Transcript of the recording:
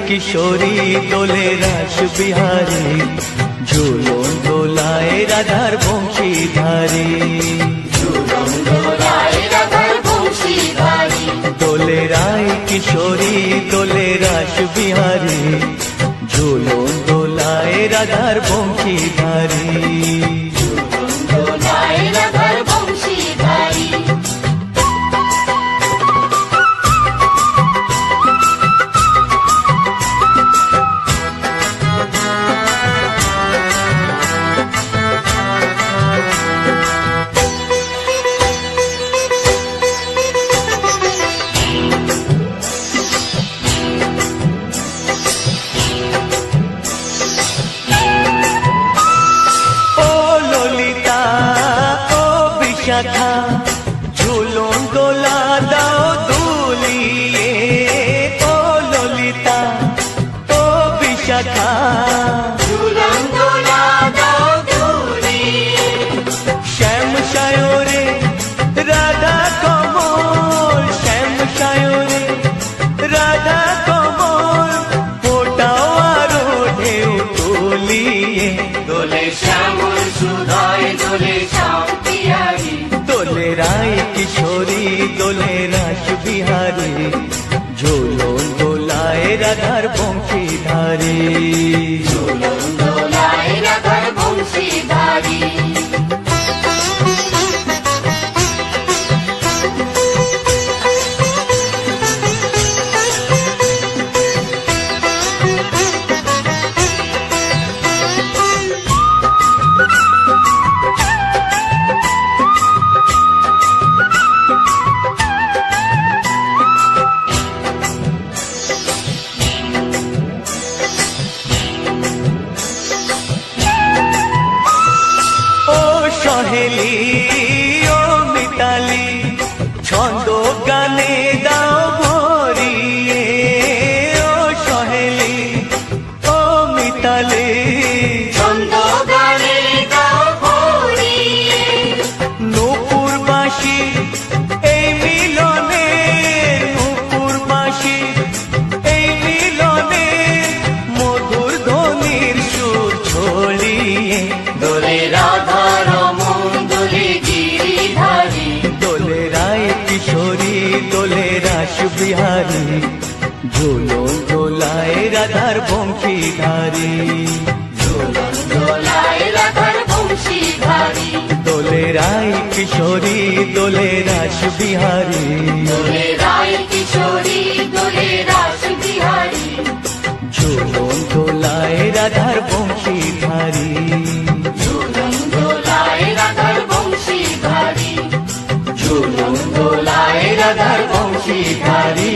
কিশোরী দোলে রাস বিহারী, ঝুলন দোলায় রাধার বংশীধারী। দোলে রায় কিশোরী দোলে রাস বিহারী, ঝুলন দোলায় রাধার বংশীধারী। ঝুলন দোলা দাও দুলিয়ে, ও ললিতা ও বিশাখা। ঝুলন দোলা দাও দুলিয়ে, শ্যাম সায়রে রাধা কমল, শ্যাম সায়রে রাধা কমল, ফোটাও আরো ঢেউ তুলিয়ে। দোলে শ্যামল সুধায় দোলে শ্যাম পিয়ারি, দোলে রায় কিশোরী দোলে রাস বিহারী, ঝুলন দোলায় রাধার বংশীধারী। ঝুলন দোলায় রাধার বংশীধারী। সহেলি ও মিতালি, ছন্দ গানে দাও ভরিয়ে, ও সহেলি ও মিতালি, ছন্দ গানে দাও ভরিয়ে। নূপুর বাঁশি এই মিলনে, নূপুর বাঁশি এই মিলনে, মধুর ধ্বনির সুর ছড়িয়ে। দোলে রাধা কিশোরী দোলে রাস বিহারী, ঝুলন দোলায় রাধার বংশীধারী। ঝুলন দোলায় রাধার বংশীধারী। দোলে রায় কিশোরী দোলে রাস বিহারী, দোলে রায় কিশোরী দোলে রাস বিহারী, ঝুলন দোলায় রাধার বংশীধারী। ঝুলন দোলায় রাধার বংশীধারী, ঝুলন দোলায় রাধার বংশীধারী।